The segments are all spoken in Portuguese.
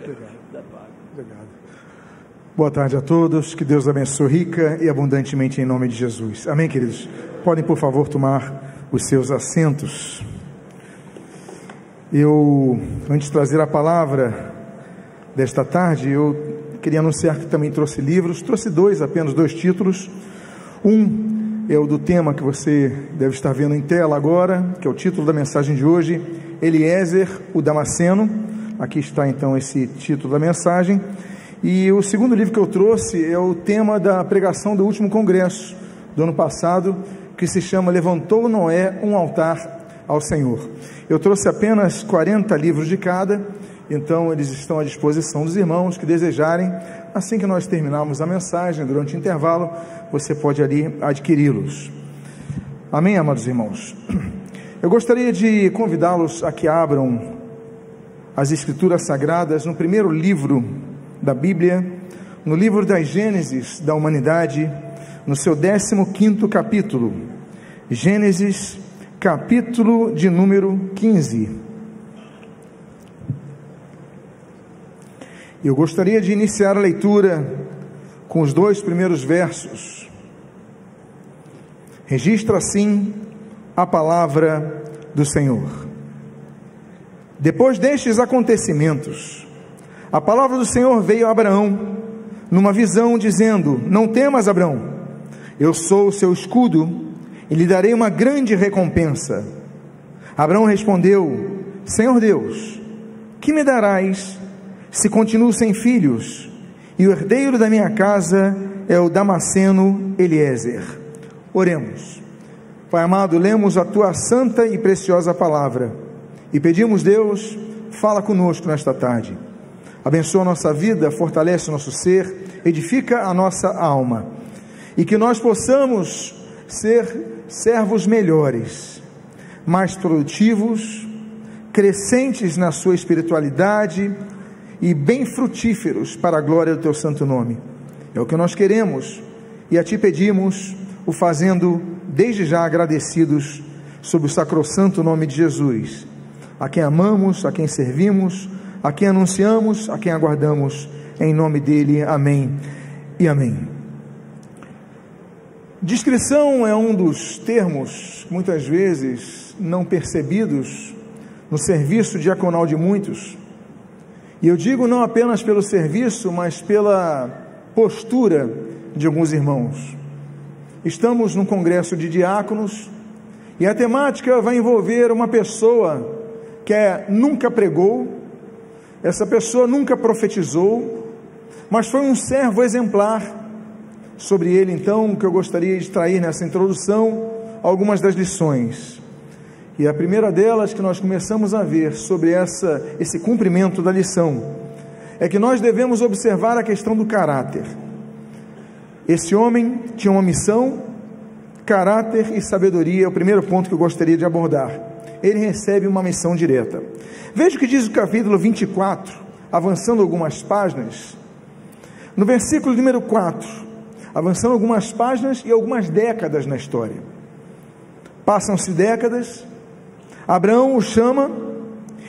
Obrigado. Boa tarde a todos, que Deus abençoe rica e abundantemente em nome de Jesus. Amém, queridos? Podem, por favor, tomar os seus assentos. Antes de trazer a palavra desta tarde, eu queria anunciar que também trouxe livros, trouxe apenas dois títulos. Um é o do tema que você deve estar vendo em tela agora, que é o título da mensagem de hoje, Eliezer, o Damasceno. Aqui está então esse título da mensagem. E o segundo livro que eu trouxe é o tema da pregação do último congresso do ano passado, que se chama Levantou Noé um altar ao Senhor. Eu trouxe apenas 40 livros de cada, então eles estão à disposição dos irmãos que desejarem. Assim que nós terminarmos a mensagem, durante o intervalo, você pode ali adquiri-los. Amém, amados irmãos? Eu gostaria de convidá-los a que abram as Escrituras Sagradas no primeiro livro da Bíblia, no livro das Gênesis da humanidade, no seu 15º capítulo, Gênesis, capítulo de número 15. Eu gostaria de iniciar a leitura com os 2 primeiros versos. Registra assim a palavra do Senhor. Depois destes acontecimentos, a palavra do Senhor veio a Abraão numa visão, dizendo: Não temas, Abraão, eu sou o seu escudo e lhe darei uma grande recompensa. Abraão respondeu: Senhor Deus, que me darás se continuo sem filhos, e o herdeiro da minha casa é o Damasceno Eliezer? Oremos. Pai amado, lemos a tua santa e preciosa palavra e pedimos, Deus, fala conosco nesta tarde. Abençoa a nossa vida, fortalece o nosso ser, edifica a nossa alma, e que nós possamos ser servos melhores, mais produtivos, crescentes na sua espiritualidade e bem frutíferos para a glória do teu santo nome. É o que nós queremos e a ti pedimos, o fazendo desde já agradecidos sob o sacrossanto nome de Jesus, a quem amamos, a quem servimos, a quem anunciamos, a quem aguardamos, em nome dele, amém e amém. Discrição é um dos termos, muitas vezes, não percebidos no serviço diaconal de muitos, e eu digo não apenas pelo serviço, mas pela postura de alguns irmãos. Estamos num congresso de diáconos, e a temática vai envolver uma pessoa que nunca pregou, essa pessoa nunca profetizou, mas foi um servo exemplar. Sobre ele, então, que eu gostaria de extrair nessa introdução algumas das lições. E a primeira delas que nós começamos a ver sobre esse cumprimento da lição é que nós devemos observar a questão do caráter. Esse homem tinha uma missão, caráter e sabedoria é o primeiro ponto que eu gostaria de abordar. Ele recebe uma missão direta. Veja o que diz o capítulo 24, avançando algumas páginas, no versículo número 4, avançando algumas páginas e algumas décadas na história. Passam-se décadas, Abraão o chama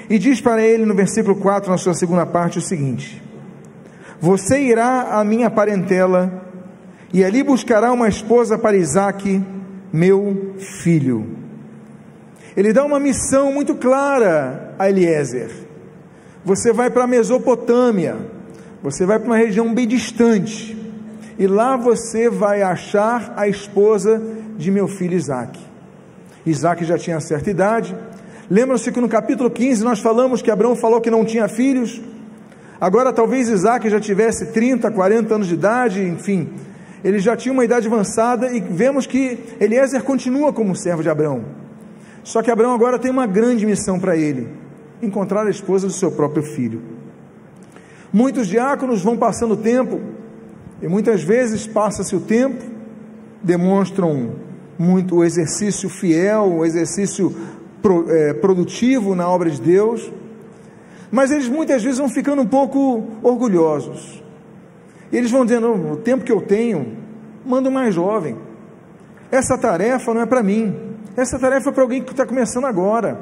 e diz para ele no versículo 4, na sua segunda parte, o seguinte: Você irá à minha parentela e ali buscará uma esposa para Isaque, meu filho. Ele dá uma missão muito clara a Eliezer: você vai para a Mesopotâmia, você vai para uma região bem distante, e lá você vai achar a esposa de meu filho Isaque. Isaque já tinha certa idade. Lembram-se que no capítulo 15 nós falamos que Abraão falou que não tinha filhos. Agora talvez Isaque já tivesse 30, 40 anos de idade, enfim, ele já tinha uma idade avançada, e vemos que Eliezer continua como servo de Abraão. Só que Abraão agora tem uma grande missão para ele: encontrar a esposa do seu próprio filho. Muitos diáconos vão passando o tempo, e muitas vezes passa-se o tempo, demonstram muito o exercício fiel, o exercício produtivo na obra de Deus, mas eles muitas vezes vão ficando um pouco orgulhosos, e eles vão dizendo: o tempo que eu tenho, manda mais jovem, essa tarefa não é para mim, essa tarefa é para alguém que está começando agora.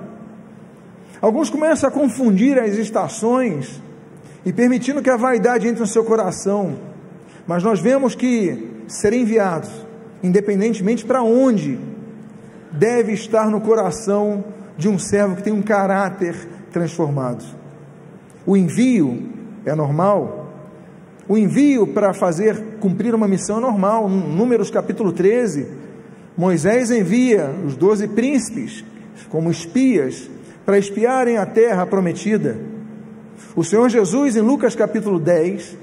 Alguns começam a confundir as estações e permitindo que a vaidade entre no seu coração, mas nós vemos que ser enviado, independentemente para onde, deve estar no coração de um servo que tem um caráter transformado. O envio é normal, o envio para fazer cumprir uma missão é normal. Números capítulo 13, Moisés envia os 12 príncipes como espias para espiarem a terra prometida. O Senhor Jesus, em Lucas capítulo 10,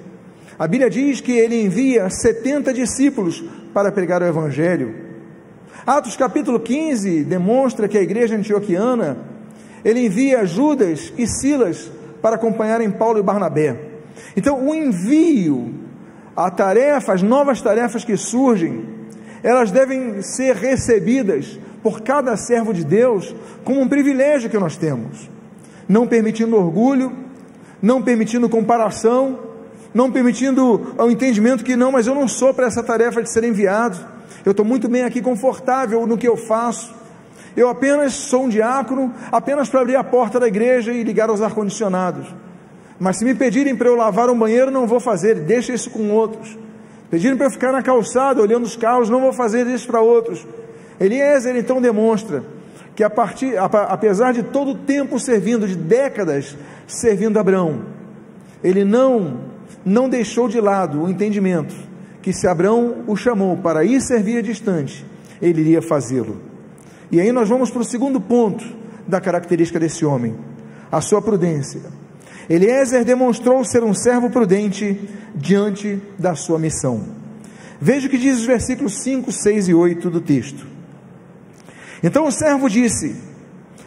a Bíblia diz que ele envia 70 discípulos para pregar o Evangelho. Atos capítulo 15 demonstra que a igreja antioquiana, ele envia Judas e Silas para acompanharem Paulo e Barnabé. Então o envio, a tarefa, as novas tarefas que surgem, elas devem ser recebidas por cada servo de Deus como um privilégio que nós temos, não permitindo orgulho, não permitindo comparação, não permitindo o entendimento que não, mas eu não sou para essa tarefa de ser enviado, eu estou muito bem aqui, confortável no que eu faço, eu apenas sou um diácono, apenas para abrir a porta da igreja e ligar os ar-condicionados, mas se me pedirem para eu lavar um banheiro, não vou fazer, deixa isso com outros. Pedirem para eu ficar na calçada olhando os carros, não vou fazer isso para outros. Eliezer então demonstra que apesar de todo o tempo servindo, de décadas servindo Abrão, ele não deixou de lado o entendimento que se Abrão o chamou para ir servir distante, ele iria fazê-lo. E aí nós vamos para o segundo ponto da característica desse homem, a sua prudência. Eliezer demonstrou ser um servo prudente diante da sua missão. Veja o que diz os versículos 5, 6 e 8 do texto. Então o servo disse: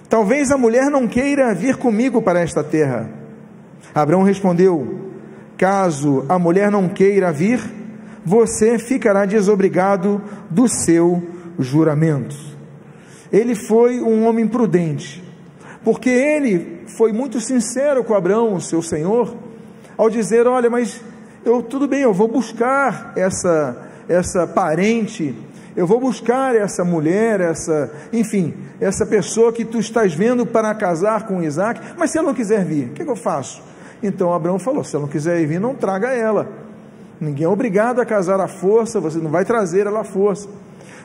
talvez a mulher não queira vir comigo para esta terra. Abrão respondeu: caso a mulher não queira vir, você ficará desobrigado do seu juramento. Ele foi um homem prudente, porque ele foi muito sincero com Abrão, seu senhor, ao dizer: olha, mas tudo bem, eu vou buscar essa parente, eu vou buscar essa mulher, essa pessoa que tu estás vendo para casar com Isaac, mas se ela não quiser vir, o que eu faço? Então Abrão falou: se ela não quiser vir, não traga ela, ninguém é obrigado a casar à força, você não vai trazer ela à força.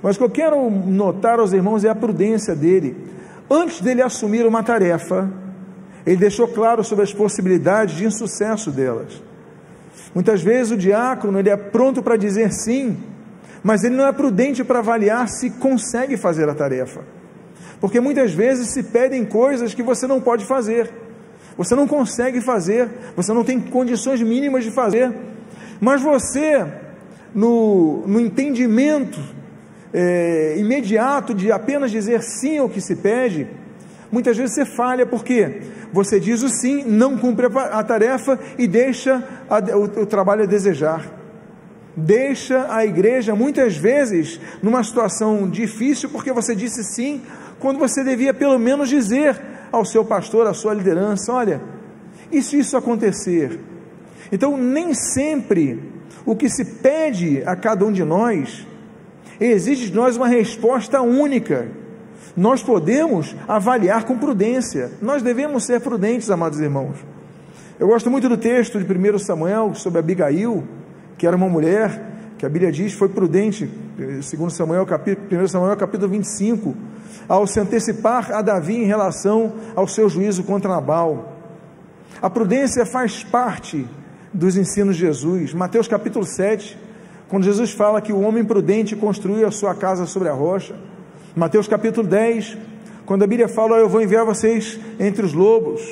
Mas o que eu quero notar aos irmãos é a prudência dele. Antes dele assumir uma tarefa, ele deixou claro sobre as possibilidades de insucesso delas. Muitas vezes o diácono, ele é pronto para dizer sim, mas ele não é prudente para avaliar se consegue fazer a tarefa, porque muitas vezes se pedem coisas que você não pode fazer, você não consegue fazer, você não tem condições mínimas de fazer, mas você, no entendimento imediato de apenas dizer sim ao que se pede, muitas vezes você falha, porque você diz o sim, não cumpre a tarefa e deixa o trabalho a desejar, deixa a igreja muitas vezes numa situação difícil, porque você disse sim, quando você devia pelo menos dizer ao seu pastor, à sua liderança: olha, e se isso acontecer? Então nem sempre o que se pede a cada um de nós exige de nós uma resposta única. Nós podemos avaliar com prudência, nós devemos ser prudentes, amados irmãos. Eu gosto muito do texto de 1 Samuel, sobre Abigail, que era uma mulher, que a Bíblia diz, foi prudente, 1 Samuel capítulo 25, ao se antecipar a Davi em relação ao seu juízo contra Nabal. A prudência faz parte dos ensinos de Jesus. Mateus capítulo 7, quando Jesus fala que o homem prudente construiu a sua casa sobre a rocha. Mateus capítulo 10, quando a Bíblia fala: eu vou enviar vocês entre os lobos,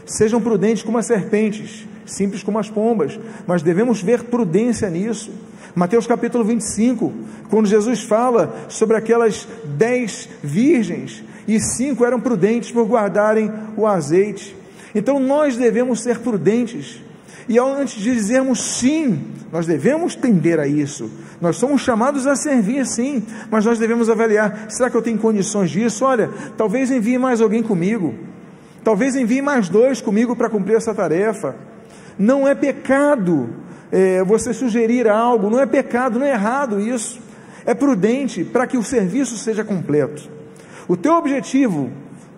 sejam prudentes como as serpentes, simples como as pombas, mas devemos ver prudência nisso. Mateus capítulo 25, quando Jesus fala sobre aquelas 10 virgens, e 5 eram prudentes por guardarem o azeite. Então nós devemos ser prudentes, e antes de dizermos sim, nós devemos tender a isso. Nós somos chamados a servir, sim, mas nós devemos avaliar: será que eu tenho condições disso? Olha, talvez envie mais alguém comigo, talvez envie mais 2 comigo para cumprir essa tarefa. Não é pecado você sugerir algo, não é pecado, não é errado isso, é prudente para que o serviço seja completo. O teu objetivo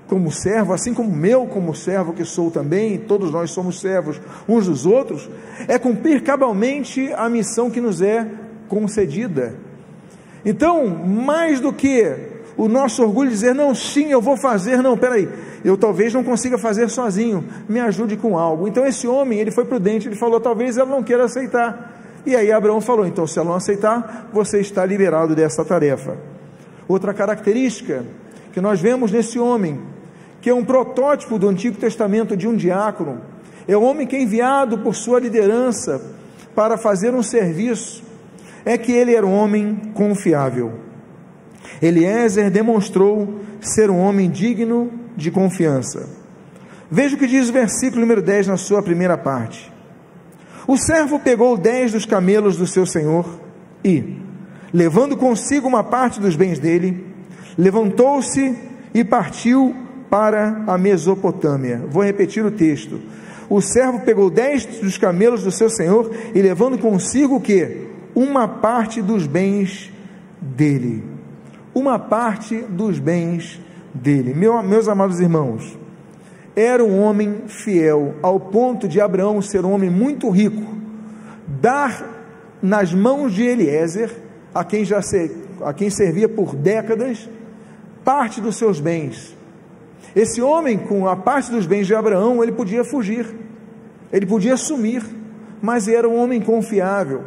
como servo, assim como eu como servo que sou também, todos nós somos servos uns dos outros, é cumprir cabalmente a missão que nos é concedida. Então, mais do que o nosso orgulho dizer, não, sim, eu vou fazer, não, peraí, eu talvez não consiga fazer sozinho, me ajude com algo. Então esse homem, ele foi prudente, ele falou, talvez ela não queira aceitar. E aí Abraão falou, então se ela não aceitar, você está liberado dessa tarefa. Outra característica que nós vemos nesse homem, que é um protótipo do Antigo Testamento de um diácono, é o homem que é enviado por sua liderança para fazer um serviço, é que ele era um homem confiável. Eliezer demonstrou ser um homem digno de confiança. Veja o que diz o versículo número 10 na sua primeira parte. O servo pegou 10 dos camelos do seu senhor e, levando consigo uma parte dos bens dele, levantou-se e partiu para a Mesopotâmia. Vou repetir o texto. O servo pegou 10 dos camelos do seu senhor e levando consigo o quê? Uma parte dos bens dele. Uma parte dos bens dele. Meus amados irmãos, era um homem fiel, ao ponto de Abraão ser um homem muito rico, dar nas mãos de Eliezer, a quem servia por décadas, parte dos seus bens. Esse homem, com a parte dos bens de Abraão, ele podia fugir, ele podia sumir, mas era um homem confiável.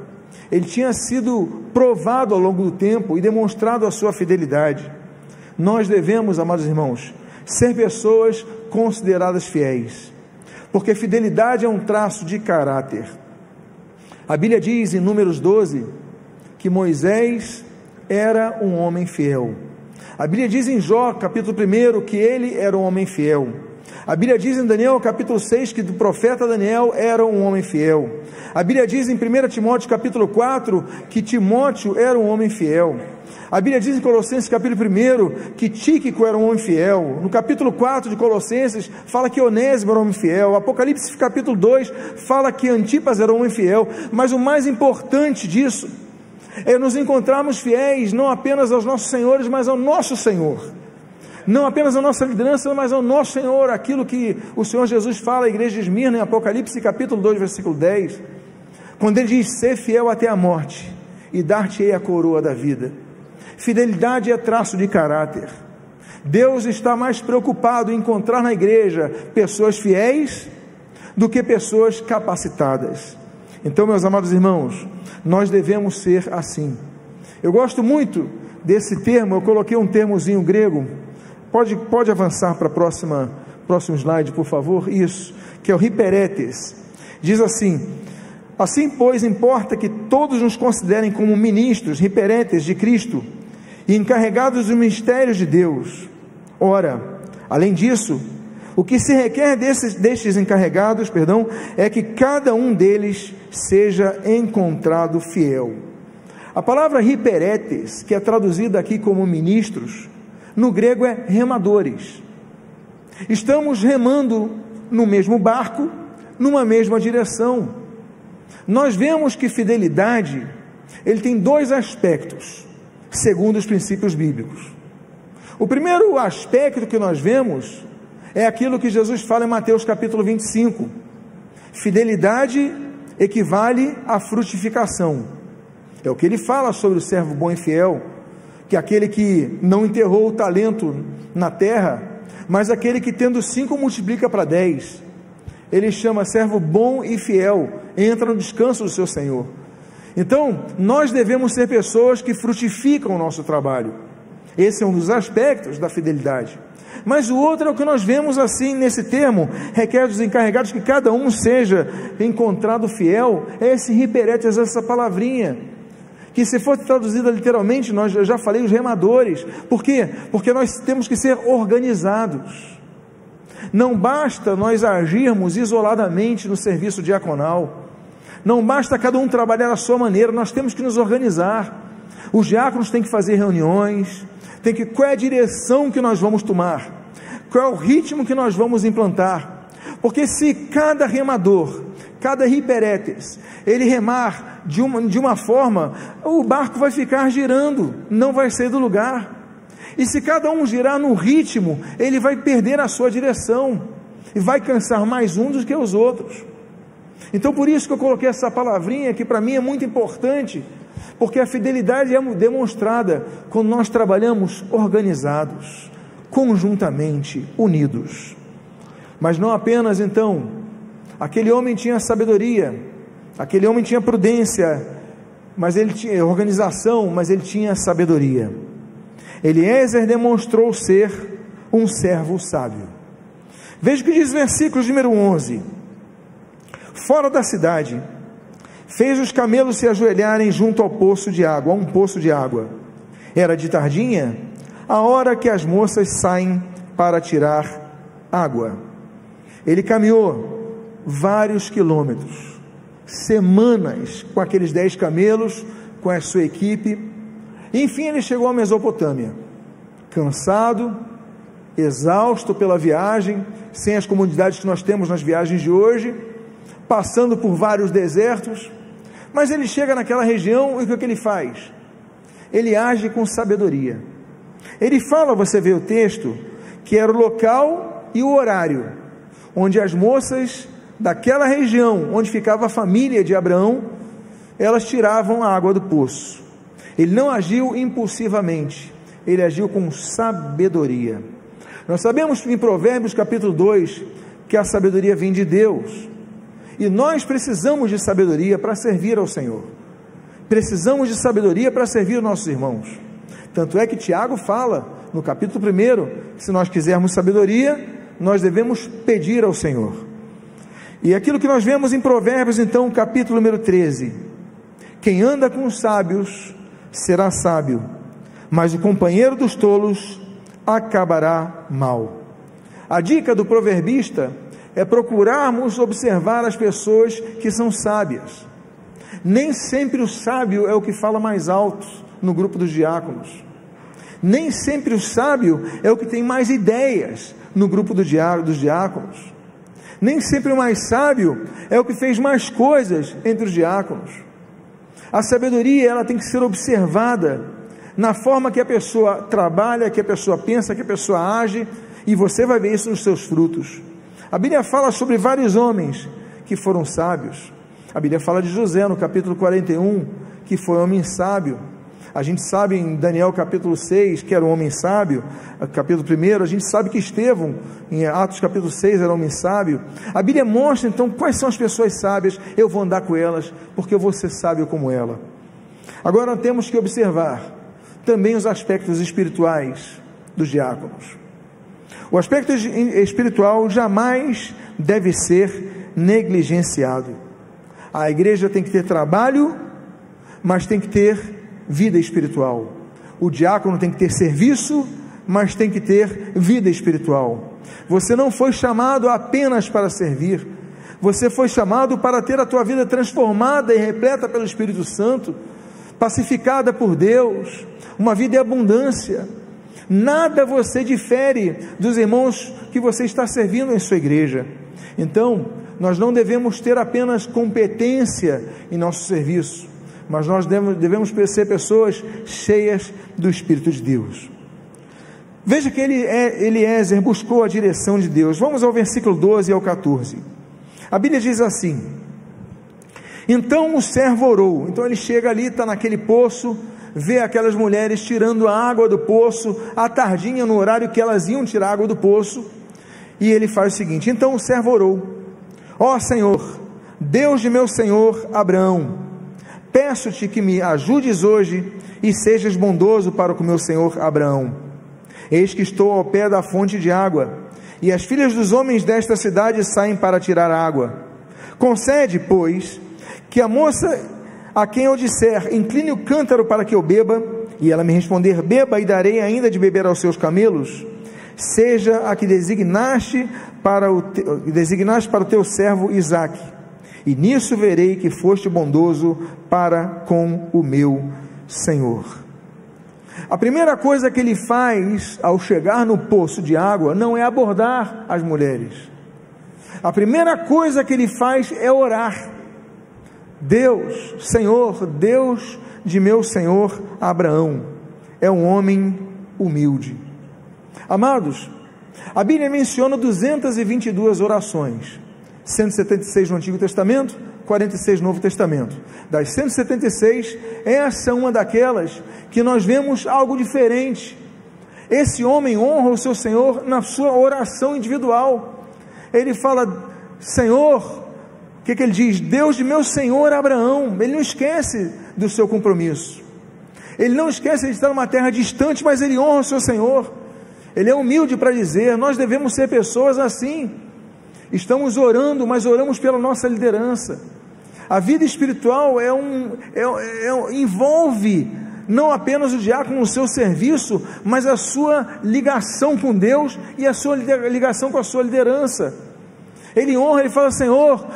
Ele tinha sido provado ao longo do tempo e demonstrado a sua fidelidade. Nós devemos, amados irmãos, ser pessoas consideradas fiéis, porque fidelidade é um traço de caráter. A Bíblia diz em Números 12 que Moisés era um homem fiel. A Bíblia diz em Jó, capítulo 1, que ele era um homem fiel. A Bíblia diz em Daniel, capítulo 6, que o profeta Daniel era um homem fiel. A Bíblia diz em 1 Timóteo, capítulo 4, que Timóteo era um homem fiel. A Bíblia diz em Colossenses, capítulo 1, que Tíquico era um homem fiel. No capítulo 4 de Colossenses, fala que Onésimo era um homem fiel. Apocalipse, capítulo 2, fala que Antipas era um homem fiel. Mas o mais importante disso é nos encontrarmos fiéis, não apenas aos nossos senhores, mas ao nosso Senhor. Não apenas à nossa liderança, mas ao nosso Senhor, aquilo que o Senhor Jesus fala à igreja de Esmirna, em Apocalipse, capítulo 2, versículo 10, quando ele diz, ser fiel até a morte, e dar-te-ei a coroa da vida. Fidelidade é traço de caráter. Deus está mais preocupado em encontrar na igreja pessoas fiéis, do que pessoas capacitadas. Então, meus amados irmãos, nós devemos ser assim. Eu gosto muito desse termo, eu coloquei um termozinho grego, pode avançar para próximo slide, por favor, isso, que é o hiperetes, diz assim, pois importa que todos nos considerem como ministros, hiperetes de Cristo, e encarregados dos mistérios de Deus. Ora, além disso, o que se requer destes encarregados, é que cada um deles seja encontrado fiel. A palavra hiperetes, que é traduzida aqui como ministros, no grego é remadores. Estamos remando no mesmo barco, numa mesma direção. Nós vemos que fidelidade, ele tem dois aspectos, segundo os princípios bíblicos. O primeiro aspecto que nós vemos é aquilo que Jesus fala em Mateus capítulo 25. Fidelidade equivale à frutificação. É o que ele fala sobre o servo bom e fiel, que é aquele que não enterrou o talento na terra, mas aquele que tendo 5 multiplica para 10. Ele chama servo bom e fiel, entra no descanso do seu Senhor. Então, nós devemos ser pessoas que frutificam o nosso trabalho. Esse é um dos aspectos da fidelidade. Mas o outro é o que nós vemos assim nesse termo, requer dos encarregados que cada um seja encontrado fiel. É esse hiperetes, essa palavrinha, que se for traduzida literalmente, eu já falei, os remadores. Por quê? Porque nós temos que ser organizados. Não basta nós agirmos isoladamente no serviço diaconal. Não basta cada um trabalhar à sua maneira, nós temos que nos organizar. Os diáconos têm que fazer reuniões, qual é a direção que nós vamos tomar, qual é o ritmo que nós vamos implantar, porque se cada remador, cada hiperetes, ele remar de uma forma, o barco vai ficar girando, não vai sair do lugar. E se cada um girar no ritmo, ele vai perder a sua direção, e vai cansar mais um do que os outros. Então por isso que eu coloquei essa palavrinha, que para mim é muito importante, porque a fidelidade é demonstrada quando nós trabalhamos organizados, conjuntamente, unidos. Mas não apenas então, aquele homem tinha sabedoria, aquele homem tinha prudência, mas ele tinha organização, mas ele tinha sabedoria. Eliezer demonstrou ser um servo sábio. Veja o que diz o versículo número 11: fora da cidade, fez os camelos se ajoelharem junto ao poço de água, a um poço de água. Era de tardinha, a hora que as moças saem para tirar água. Ele caminhou vários quilômetros, semanas, com aqueles 10 camelos, com a sua equipe. Enfim, ele chegou à Mesopotâmia, cansado, exausto pela viagem, sem as comodidades que nós temos nas viagens de hoje, passando por vários desertos, mas ele chega naquela região e o que ele faz? Ele age com sabedoria. Ele fala, você vê o texto, que era o local e o horário, onde as moças daquela região, onde ficava a família de Abraão, elas tiravam a água do poço. Ele não agiu impulsivamente, ele agiu com sabedoria. Nós sabemos em Provérbios capítulo 2, que a sabedoria vem de Deus, e nós precisamos de sabedoria para servir ao Senhor, precisamos de sabedoria para servir os nossos irmãos. Tanto é que Tiago fala, no capítulo 1, que se nós quisermos sabedoria, nós devemos pedir ao Senhor. E aquilo que nós vemos em Provérbios, então, capítulo número 13, quem anda com os sábios será sábio, mas o companheiro dos tolos acabará mal. A dica do proverbista é procurarmos observar as pessoas que são sábias. Nem sempre o sábio é o que fala mais alto no grupo dos diáconos, nem sempre o sábio é o que tem mais ideias no grupo dos diáconos, nem sempre o mais sábio é o que fez mais coisas entre os diáconos. A sabedoria, ela tem que ser observada na forma que a pessoa trabalha, que a pessoa pensa, que a pessoa age, e você vai ver isso nos seus frutos. A Bíblia fala sobre vários homens que foram sábios. A Bíblia fala de José no capítulo 41, que foi um homem sábio. A gente sabe em Daniel capítulo 6, que era um homem sábio. Capítulo 1, a gente sabe que Estevão, em Atos capítulo 6, era um homem sábio. A Bíblia mostra então quais são as pessoas sábias. Eu vou andar com elas, porque eu vou ser sábio como ela. Agora temos que observar também os aspectos espirituais dos diáconos. O aspecto espiritual jamais deve ser negligenciado. A igreja tem que ter trabalho, mas tem que ter vida espiritual. O diácono tem que ter serviço, mas tem que ter vida espiritual. Você não foi chamado apenas para servir, você foi chamado para ter a tua vida transformada e repleta pelo Espírito Santo, pacificada por Deus, uma vida em abundância. Nada você difere dos irmãos que você está servindo em sua igreja. Então, nós não devemos ter apenas competência em nosso serviço, mas nós devemos ser pessoas cheias do Espírito de Deus. Veja que Eliezer buscou a direção de Deus. Vamos ao versículo 12 ao 14. A Bíblia diz assim: então o servo orou. Então ele chega ali, está naquele poço, vê aquelas mulheres tirando a água do poço, à tardinha, no horário que elas iam tirar a água do poço, e ele faz o seguinte: então o servo orou: ó Senhor, Deus de meu senhor Abraão, peço-te que me ajudes hoje e sejas bondoso para com meu senhor Abraão. Eis que estou ao pé da fonte de água, e as filhas dos homens desta cidade saem para tirar água. Concede, pois, que a moça a quem eu disser, incline o cântaro para que eu beba, e ela me responder, beba e darei ainda de beber aos seus camelos, seja a que designaste para o teu servo Isaque, e nisso verei que foste bondoso para com o meu Senhor. A primeira coisa que ele faz ao chegar no poço de água não é abordar as mulheres. A primeira coisa que ele faz é orar. Deus, Senhor, Deus de meu senhor Abraão, é um homem humilde. Amados, a Bíblia menciona 222 orações, 176 no Antigo Testamento, 46 no Novo Testamento. Das 176, essa é uma daquelas que nós vemos algo diferente. Esse homem honra o seu Senhor na sua oração individual. Ele fala: Senhor, o que ele diz? Deus de meu Senhor Abraão. Ele não esquece do seu compromisso, ele não esquece de estar numa terra distante, mas ele honra o seu Senhor. Ele é humilde para dizer: nós devemos ser pessoas assim. Estamos orando, mas oramos pela nossa liderança. A vida espiritual envolve não apenas o diácono no seu serviço, mas a sua ligação com Deus e a sua ligação com a sua liderança. Ele honra, ele fala: Senhor,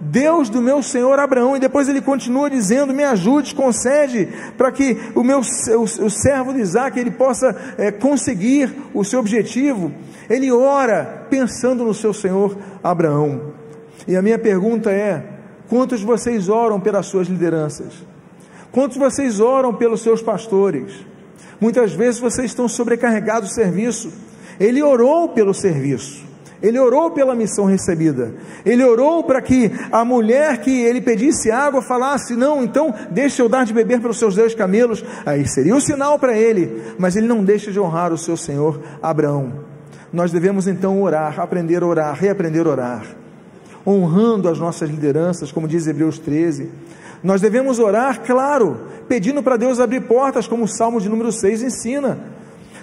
Deus do meu Senhor Abraão, e depois ele continua dizendo: me ajude, concede, para que o servo de Isaac, ele possa conseguir o seu objetivo. Ele ora pensando no seu Senhor Abraão. E a minha pergunta é: quantos de vocês oram pelas suas lideranças? Quantos de vocês oram pelos seus pastores? Muitas vezes vocês estão sobrecarregados do serviço. Ele orou pelo serviço, ele orou pela missão recebida, ele orou para que a mulher que ele pedisse água falasse: não, então deixa eu dar de beber pelos seus 10 camelos. Aí seria um sinal para ele, mas ele não deixa de honrar o seu Senhor Abraão. Nós devemos então orar, aprender a orar, reaprender a orar, honrando as nossas lideranças, como diz Hebreus 13. Nós devemos orar, claro, pedindo para Deus abrir portas, como o Salmo de número 6 ensina.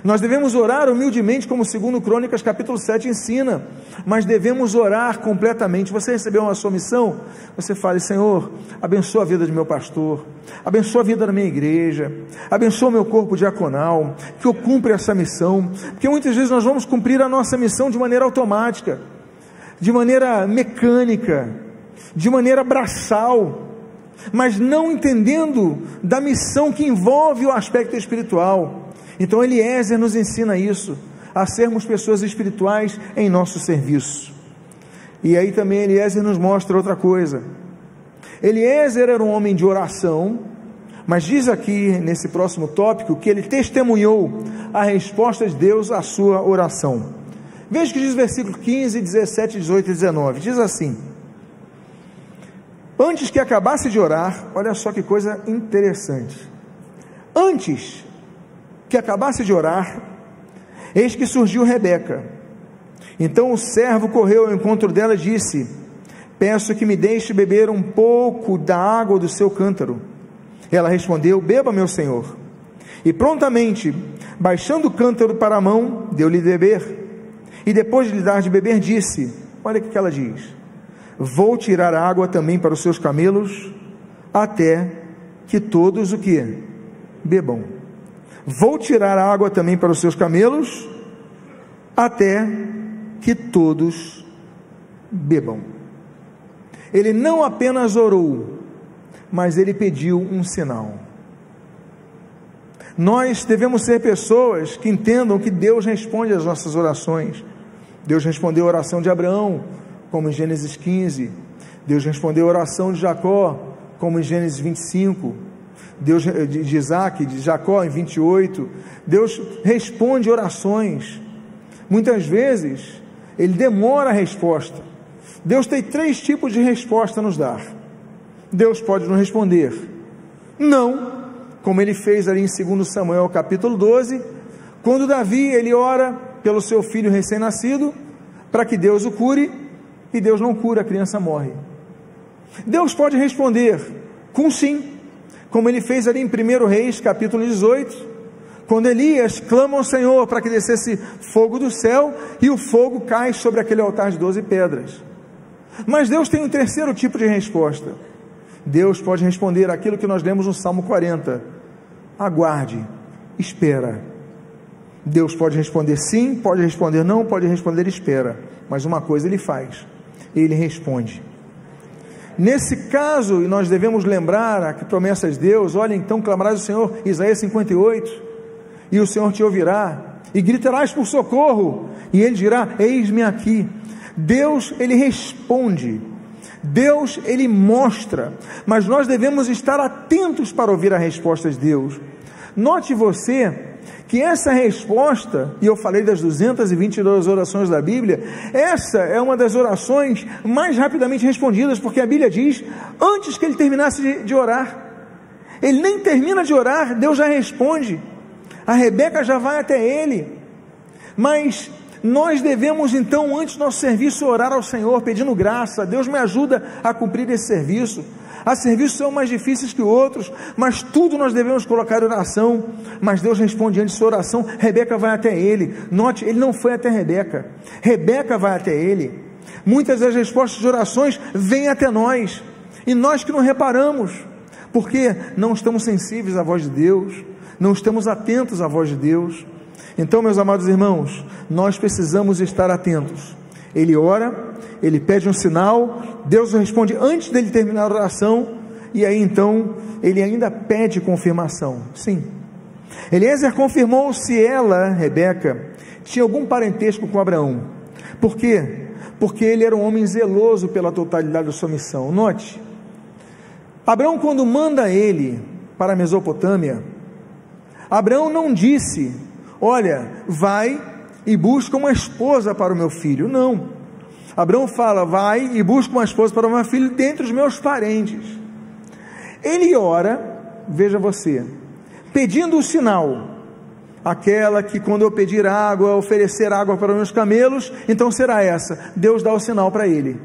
Nós devemos orar humildemente, como 2 Crônicas capítulo 7 ensina, mas devemos orar completamente. Você recebeu uma sua missão? Você fale: Senhor, abençoa a vida de meu pastor, abençoa a vida da minha igreja, abençoa o meu corpo diaconal, que eu cumpra essa missão, porque muitas vezes nós vamos cumprir a nossa missão de maneira automática, de maneira mecânica, de maneira braçal, mas não entendendo da missão que envolve o aspecto espiritual. Então Eliezer nos ensina isso, a sermos pessoas espirituais em nosso serviço. E aí também Eliezer nos mostra outra coisa. Eliezer era um homem de oração, mas diz aqui nesse próximo tópico que ele testemunhou a resposta de Deus à sua oração. Veja o que diz o versículo 15, 17, 18 e 19, diz assim: antes que acabasse de orar, olha só que coisa interessante, antes que acabasse de orar, eis que surgiu Rebeca. Então o servo correu ao encontro dela e disse: peço que me deixe beber um pouco da água do seu cântaro. Ela respondeu: beba, meu senhor. E prontamente, baixando o cântaro para a mão, deu-lhe de beber. E depois de lhe dar de beber, disse: olha o que ela diz: vou tirar a água também para os seus camelos, até que todos o que? Bebam. Vou tirar a água também para os seus camelos, até que todos bebam. Ele não apenas orou, mas ele pediu um sinal. Nós devemos ser pessoas que entendam que Deus responde às nossas orações. Deus respondeu a oração de Abraão, como em Gênesis 15. Deus respondeu a oração de Jacó, como em Gênesis 25. Deus de Isaac, de Jacó em 28, Deus responde orações. Muitas vezes Ele demora a resposta. Deus tem 3 tipos de resposta a nos dar. Deus pode nos responder não, como Ele fez ali em 2 Samuel capítulo 12, quando Davi ele ora pelo seu filho recém-nascido, para que Deus o cure, e Deus não cura, a criança morre. Deus pode responder com sim, como ele fez ali em 1 Reis, capítulo 18, quando Elias clama ao Senhor para que descesse fogo do céu, e o fogo cai sobre aquele altar de 12 pedras. Mas Deus tem um 3º tipo de resposta. Deus pode responder aquilo que nós lemos no Salmo 40, aguarde, espera. Deus pode responder sim, pode responder não, pode responder espera, mas uma coisa Ele faz, Ele responde. Nesse caso, e nós devemos lembrar a promessa de Deus: olha, então clamarás ao Senhor, Isaías 58, e o Senhor te ouvirá, e gritarás por socorro, e Ele dirá: eis-me aqui. Deus, Ele responde, Deus, Ele mostra, mas nós devemos estar atentos para ouvir a resposta de Deus. Note você que essa resposta, e eu falei das 222 orações da Bíblia, essa é uma das orações mais rapidamente respondidas, porque a Bíblia diz, antes que ele terminasse de orar, ele nem termina de orar, Deus já responde, a Rebeca já vai até ele, mas nós devemos então, antes do nosso serviço, orar ao Senhor, pedindo graça, Deus me ajuda a cumprir esse serviço. Há serviços que são mais difíceis que outros, mas tudo nós devemos colocar em oração, mas Deus responde antes de sua oração. Rebeca vai até ele, note, ele não foi até Rebeca, Rebeca vai até ele. Muitas das respostas de orações vêm até nós, e nós que não reparamos, porque não estamos sensíveis à voz de Deus, não estamos atentos à voz de Deus. Então, meus amados irmãos, nós precisamos estar atentos. Ele ora, ele pede um sinal, Deus responde antes dele terminar a oração, e aí então, ele ainda pede confirmação. Sim, Eliezer confirmou se ela, Rebeca, tinha algum parentesco com Abraão. Por quê? Porque ele era um homem zeloso pela totalidade da sua missão. Note, Abraão, quando manda ele para a Mesopotâmia, Abraão não disse, olha, vai e busca uma esposa para o meu filho. Não, Abraão fala, vai e busca uma esposa para o meu filho dentre os meus parentes. Ele ora, veja você, pedindo o sinal, aquela que quando eu pedir água, oferecer água para os meus camelos, então será essa. Deus dá o sinal para ele.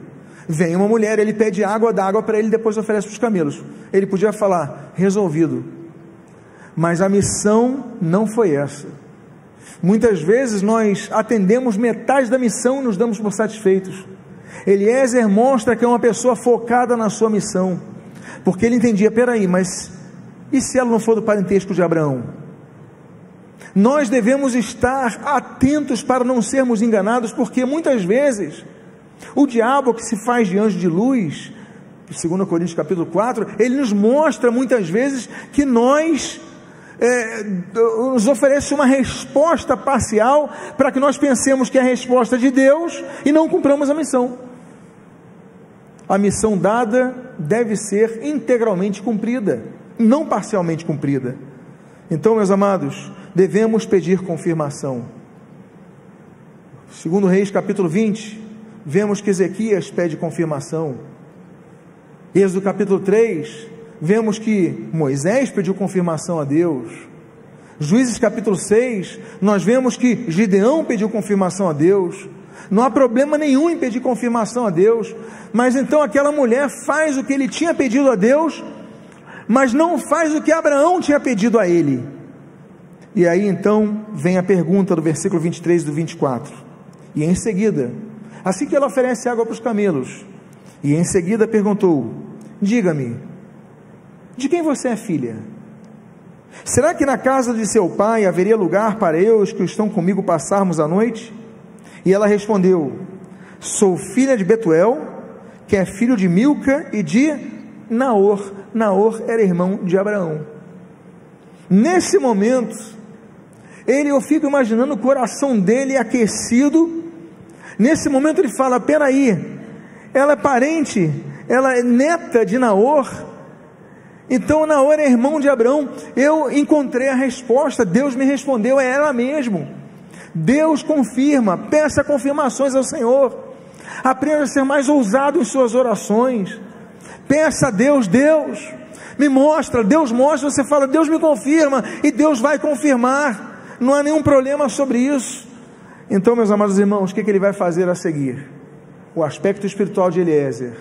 Vem uma mulher, ele pede água, dá água para ele, depois oferece para os camelos. Ele podia falar, resolvido, mas a missão não foi essa. Muitas vezes nós atendemos metade da missão e nos damos por satisfeitos. Eliezer mostra que é uma pessoa focada na sua missão, porque ele entendia, peraí, mas e se ela não for do parentesco de Abraão? Nós devemos estar atentos para não sermos enganados, porque muitas vezes o diabo, que se faz de anjo de luz, 2 Coríntios capítulo 4, ele nos mostra muitas vezes que nós nos oferece uma resposta parcial, para que nós pensemos que é a resposta de Deus, e não cumpramos a missão. A missão dada deve ser integralmente cumprida, não parcialmente cumprida. Então, meus amados, devemos pedir confirmação. 2 Reis capítulo 20, vemos que Ezequias pede confirmação. Êxodo capítulo 3, vemos que Moisés pediu confirmação a Deus. Juízes capítulo 6, nós vemos que Gideão pediu confirmação a Deus. Não há problema nenhum em pedir confirmação a Deus, mas então aquela mulher faz o que ele tinha pedido a Deus, mas não faz o que Abraão tinha pedido a ele. E aí então vem a pergunta do versículo 23 e do 24, e em seguida, assim que ela oferece água para os camelos, e em seguida perguntou, diga-me, de quem você é filha? Será que na casa de seu pai haveria lugar para eu e os que estão comigo passarmos a noite? E ela respondeu, sou filha de Betuel, que é filho de Milca e de Naor. Naor era irmão de Abraão. Nesse momento, eu fico imaginando o coração dele aquecido. Nesse momento ele fala, peraí, ela é parente, ela é neta de Naor, então Naor é irmão de Abraão. Eu encontrei a resposta, Deus me respondeu, é ela mesmo. Deus confirma, peça confirmações ao Senhor, aprenda a ser mais ousado em suas orações, peça a Deus, Deus me mostra, Deus mostra, você fala, Deus me confirma, e Deus vai confirmar, não há nenhum problema sobre isso. Então, meus amados irmãos, o que ele vai fazer a seguir? O aspecto espiritual de Eliezer,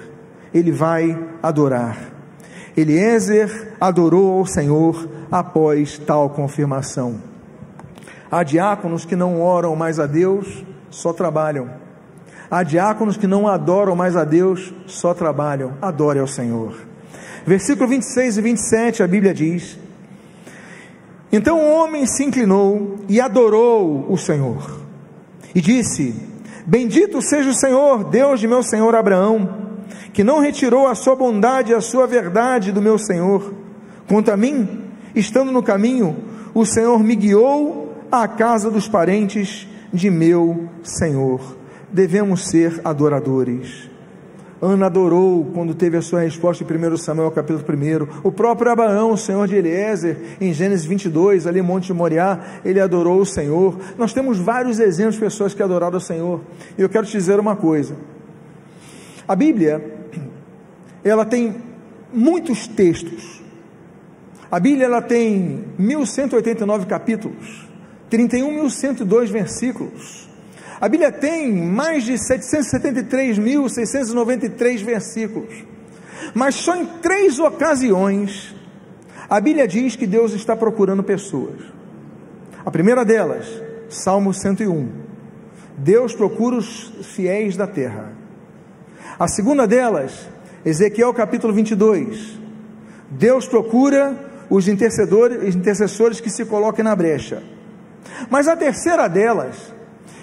ele vai adorar. Eliezer adorou ao Senhor após tal confirmação. Há diáconos que não oram mais a Deus, só trabalham. Há diáconos que não adoram mais a Deus, só trabalham. Adore ao Senhor. Versículo 26 e 27, a Bíblia diz, então o homem se inclinou e adorou o Senhor, e disse, bendito seja o Senhor, Deus de meu senhor Abraão, que não retirou a sua bondade e a sua verdade do meu senhor. Quanto a mim, estando no caminho, o Senhor me guiou à casa dos parentes de meu senhor. Devemos ser adoradores. Ana adorou quando teve a sua resposta em 1 Samuel capítulo 1. O próprio Abraão, o senhor de Eliezer, em Gênesis 22, ali em Monte de Moriá, ele adorou o Senhor. Nós temos vários exemplos de pessoas que adoraram o Senhor. E eu quero te dizer uma coisa. A Bíblia, ela tem muitos textos. A Bíblia, ela tem 1189 capítulos, 31.102 versículos. A Bíblia tem mais de 773.693 versículos, mas só em 3 ocasiões a Bíblia diz que Deus está procurando pessoas. A primeira delas, Salmo 101, Deus procura os fiéis da terra. A segunda delas, Ezequiel capítulo 22, Deus procura os intercessores que se coloquem na brecha. Mas a terceira delas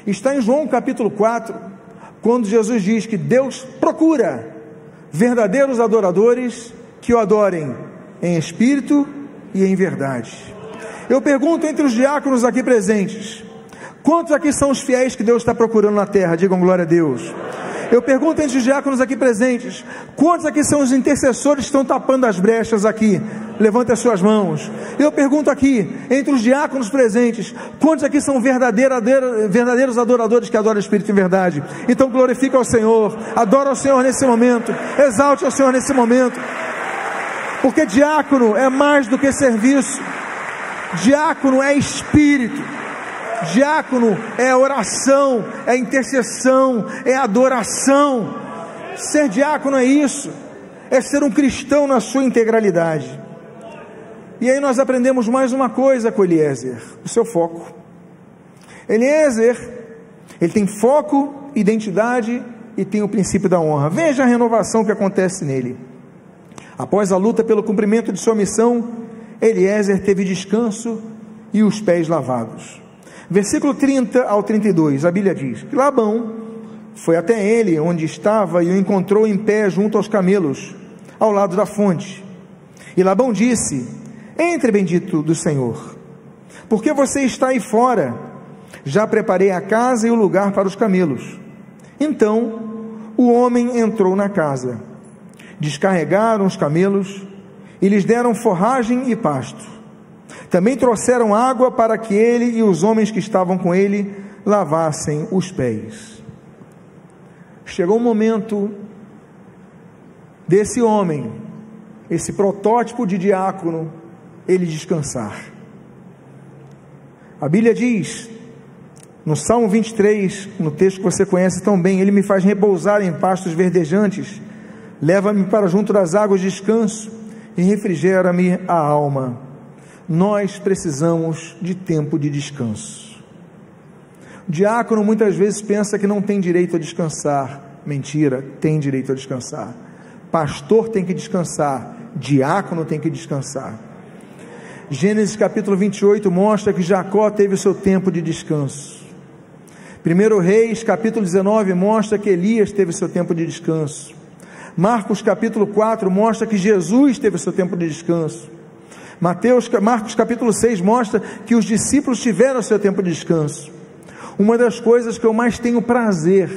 está em João capítulo 4, quando Jesus diz que Deus procura verdadeiros adoradores que o adorem em espírito e em verdade. Eu pergunto entre os diáconos aqui presentes, quantos aqui são os fiéis que Deus está procurando na terra? Digam glória a Deus. Eu pergunto entre os diáconos aqui presentes, quantos aqui são os intercessores que estão tapando as brechas aqui? Levante as suas mãos. Eu pergunto aqui, entre os diáconos presentes, quantos aqui são verdadeiros adoradores que adoram o Espírito em verdade? Então glorifica ao Senhor, adora ao Senhor nesse momento, exalte ao Senhor nesse momento, porque diácono é mais do que serviço, diácono é espírito, diácono é oração, é intercessão, é adoração. Ser diácono é isso, é ser um cristão na sua integralidade. E aí nós aprendemos mais uma coisa com Eliezer, o seu foco. Eliezer, ele tem foco, identidade e tem o princípio da honra. Veja a renovação que acontece nele. Após a luta pelo cumprimento de sua missão, Eliezer teve descanso e os pés lavados. Versículo 30 ao 32, a Bíblia diz que Labão foi até ele onde estava e o encontrou em pé junto aos camelos, ao lado da fonte. E Labão disse: entre, bendito do Senhor, porque você está aí fora? Já preparei a casa e o lugar para os camelos. Então o homem entrou na casa, descarregaram os camelos e lhes deram forragem e pasto. Também trouxeram água para que ele e os homens que estavam com ele lavassem os pés. Chegou o momento desse homem, esse protótipo de diácono, ele descansar. A Bíblia diz, no Salmo 23, no texto que você conhece tão bem, ele me faz repousar em pastos verdejantes, leva-me para junto das águas de descanso e refrigera-me a alma. Nós precisamos de tempo de descanso. O diácono muitas vezes pensa que não tem direito a descansar. Mentira, tem direito a descansar. Pastor tem que descansar, diácono tem que descansar. Gênesis capítulo 28 mostra que Jacó teve o seu tempo de descanso. 1 Reis capítulo 19 mostra que Elias teve o seu tempo de descanso. Marcos capítulo 4 mostra que Jesus teve o seu tempo de descanso. Marcos capítulo 6 mostra que os discípulos tiveram o seu tempo de descanso. Uma das coisas que eu mais tenho prazer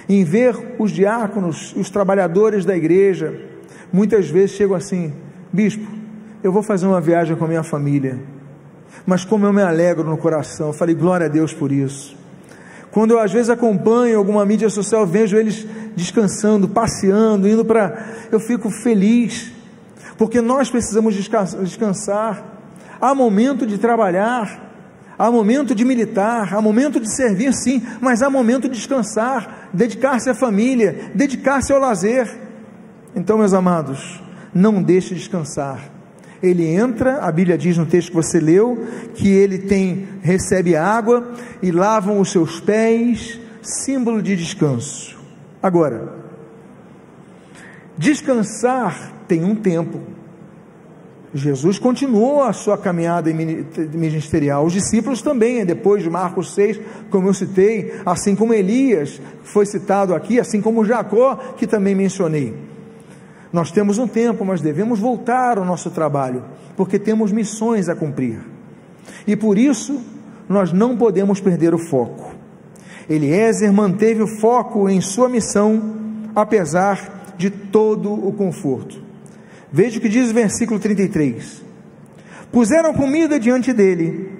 em ver os diáconos, os trabalhadores da igreja, muitas vezes chegam assim: bispo, eu vou fazer uma viagem com a minha família, mas como eu me alegro no coração. Eu falei, glória a Deus por isso. Quando eu às vezes acompanho alguma mídia social, vejo eles descansando, passeando, indo para... eu fico feliz, porque nós precisamos descansar. Há momento de trabalhar, há momento de militar, há momento de servir, sim, mas há momento de descansar, dedicar-se à família, dedicar-se ao lazer. Então, meus amados, não deixe de descansar. Ele entra, a Bíblia diz no texto que você leu, que ele recebe água e lavam os seus pés, símbolo de descanso. Agora, descansar tem um tempo. Jesus continuou a sua caminhada ministerial, os discípulos também, depois de Marcos 6, como eu citei, assim como Elias foi citado aqui, assim como Jacó, que também mencionei. Nós temos um tempo, mas devemos voltar ao nosso trabalho, porque temos missões a cumprir, e por isso nós não podemos perder o foco. Eliezer manteve o foco em sua missão apesar de todo o conforto. Veja o que diz o versículo 33. Puseram comida diante dele,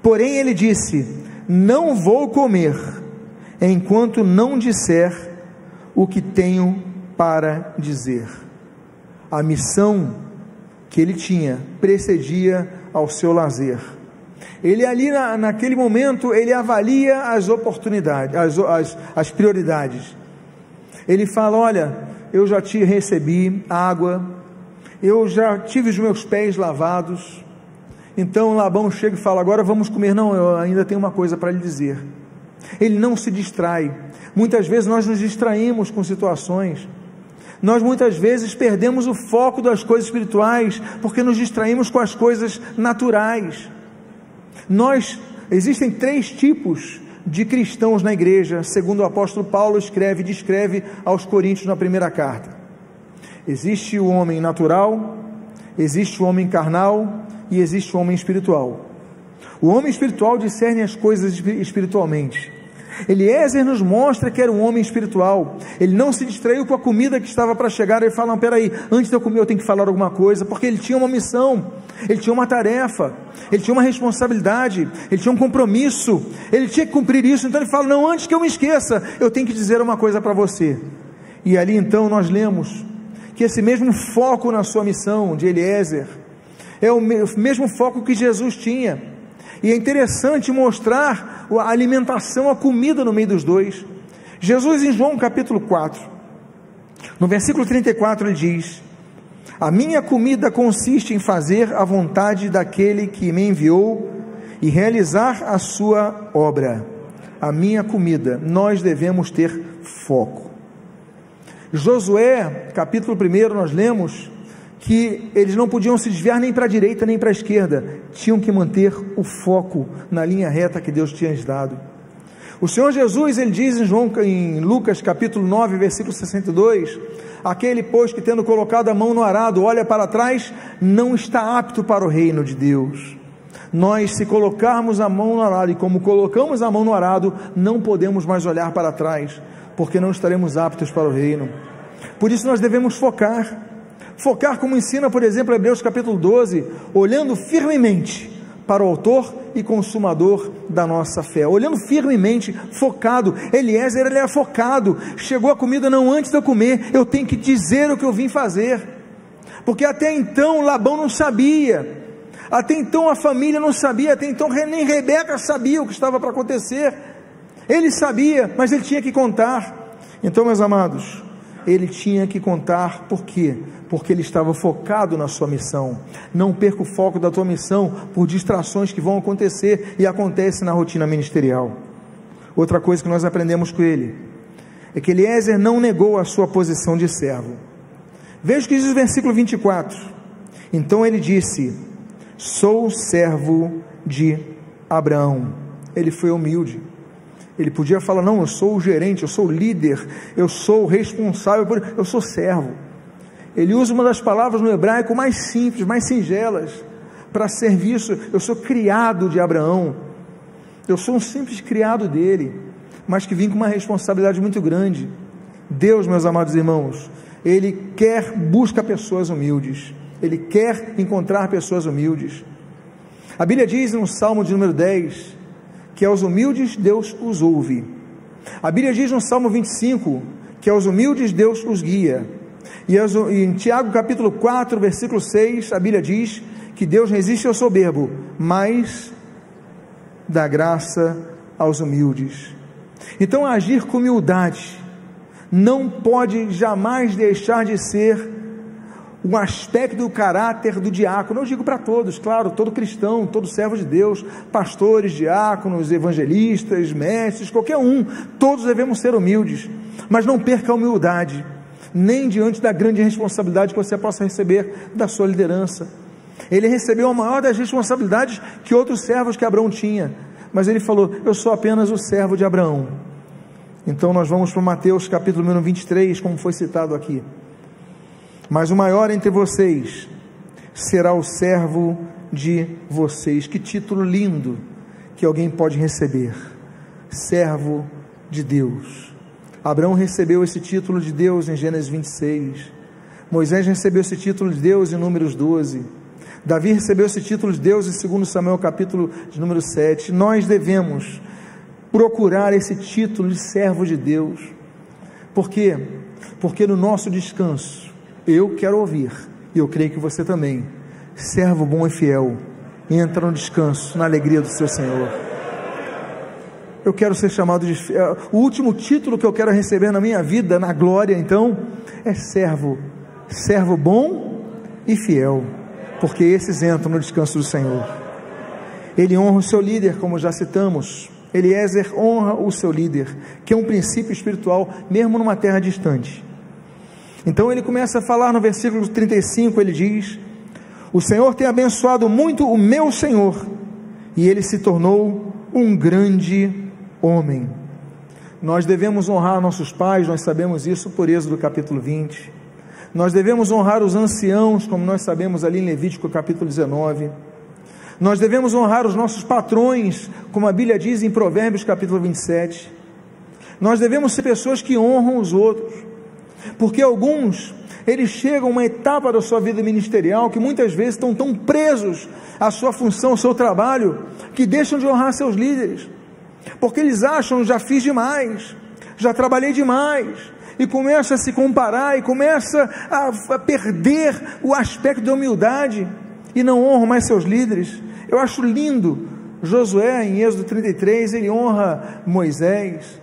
porém ele disse: não vou comer, enquanto não disser o que tenho para dizer. A missão que ele tinha precedia ao seu lazer. Ele ali naquele momento, ele avalia as oportunidades, as prioridades. Ele fala: olha, eu já te recebi água, eu já tive os meus pés lavados. Então Labão chega e fala: agora vamos comer. Não, eu ainda tenho uma coisa para lhe dizer. Ele não se distrai. Muitas vezes nós nos distraímos com situações, nós muitas vezes perdemos o foco das coisas espirituais, porque nos distraímos com as coisas naturais. Existem 3 tipos de cristãos na igreja, segundo o apóstolo Paulo descreve aos Coríntios na primeira carta. Existe o homem natural, existe o homem carnal e existe o homem espiritual. O homem espiritual discerne as coisas espiritualmente. Eliezer nos mostra que era um homem espiritual. Ele não se distraiu com a comida que estava para chegar. Ele fala: não, peraí, antes de eu comer eu tenho que falar alguma coisa, porque ele tinha uma missão, ele tinha uma tarefa, ele tinha uma responsabilidade, ele tinha um compromisso, ele tinha que cumprir isso. Então ele fala: não, antes que eu me esqueça, eu tenho que dizer uma coisa para você. E ali então nós lemos que esse mesmo foco na sua missão de Eliezer é o mesmo foco que Jesus tinha. E é interessante mostrar a alimentação, a comida no meio dos dois. Jesus, em João capítulo 4, no versículo 34, ele diz: a minha comida consiste em fazer a vontade daquele que me enviou e realizar a sua obra. A minha comida, nós devemos ter foco. Josué, capítulo 1, nós lemos que eles não podiam se desviar nem para a direita nem para a esquerda, tinham que manter o foco na linha reta que Deus tinha lhes dado. O Senhor Jesus, ele diz em Lucas capítulo 9, versículo 62, aquele pois que tendo colocado a mão no arado, olha para trás, não está apto para o reino de Deus. Nós, se colocarmos a mão no arado, e como colocamos a mão no arado, não podemos mais olhar para trás, porque não estaremos aptos para o reino. Por isso nós devemos focar, como ensina, por exemplo, Hebreus capítulo 12, olhando firmemente para o autor e consumador da nossa fé, olhando firmemente, focado. Eliezer, ele era focado, chegou a comida: não, antes de eu comer, eu tenho que dizer o que eu vim fazer, porque até então Labão não sabia, até então a família não sabia, até então nem Rebeca sabia o que estava para acontecer. Ele sabia, mas ele tinha que contar. Então, meus amados, ele tinha que contar. Por quê? Porque ele estava focado na sua missão. Não perca o foco da tua missão por distrações que vão acontecer e acontecem na rotina ministerial. Outra coisa que nós aprendemos com ele é que Eliezer não negou a sua posição de servo. Veja o que diz o versículo 24. Então ele disse: sou servo de Abraão. Ele foi humilde. Ele podia falar: não, eu sou o gerente, eu sou o líder, eu sou o responsável, eu sou servo. Ele usa uma das palavras no hebraico mais simples, mais singelas, para serviço. Eu sou criado de Abraão, eu sou um simples criado dele, mas que vim com uma responsabilidade muito grande. Deus, meus amados irmãos, ele busca pessoas humildes, ele quer encontrar pessoas humildes. A Bíblia diz no Salmo de número 10, que aos humildes Deus os ouve. A Bíblia diz no Salmo 25, que aos humildes Deus os guia. E em Tiago capítulo 4, versículo 6, a Bíblia diz que Deus resiste ao soberbo, mas dá graça aos humildes. Então, agir com humildade não pode jamais deixar de ser um aspecto do caráter do diácono. Eu digo para todos, claro, todo cristão, todo servo de Deus, pastores, diáconos, evangelistas, mestres, qualquer um, todos devemos ser humildes, mas não perca a humildade, nem diante da grande responsabilidade que você possa receber da sua liderança. Ele recebeu a maior das responsabilidades que outros servos que Abraão tinha, mas ele falou: eu sou apenas o servo de Abraão. Então nós vamos para Mateus capítulo número 23, como foi citado aqui. Mas o maior entre vocês será o servo de vocês. Que título lindo que alguém pode receber: servo de Deus. Abraão recebeu esse título de Deus em Gênesis 26, Moisés recebeu esse título de Deus em Números 12, Davi recebeu esse título de Deus em 2 Samuel capítulo de número 7, nós devemos procurar esse título de servo de Deus. Por quê? Porque no nosso descanso, eu quero ouvir, e eu creio que você também, servo bom e fiel, entra no descanso, na alegria do seu Senhor. Eu quero ser chamado de fiel. O último título que eu quero receber na minha vida, na glória, então, é servo bom e fiel, porque esses entram no descanso do Senhor. Ele honra o seu líder, como já citamos. Eliezer honra o seu líder, que é um princípio espiritual, mesmo numa terra distante. Então ele começa a falar no versículo 35, ele diz: o Senhor tem abençoado muito o meu Senhor, e ele se tornou um grande homem. Nós devemos honrar nossos pais, nós sabemos isso por Êxodo capítulo 20, nós devemos honrar os anciãos, como nós sabemos ali em Levítico capítulo 19, nós devemos honrar os nossos patrões, como a Bíblia diz em Provérbios capítulo 27, nós devemos ser pessoas que honram os outros, porque alguns, eles chegam a uma etapa da sua vida ministerial, que muitas vezes estão tão presos à sua função, ao seu trabalho, que deixam de honrar seus líderes, porque eles acham: já fiz demais, já trabalhei demais, e começa a se comparar, e começa a perder o aspecto da humildade, e não honram mais seus líderes. Eu acho lindo, Josué em Êxodo 33, ele honra Moisés,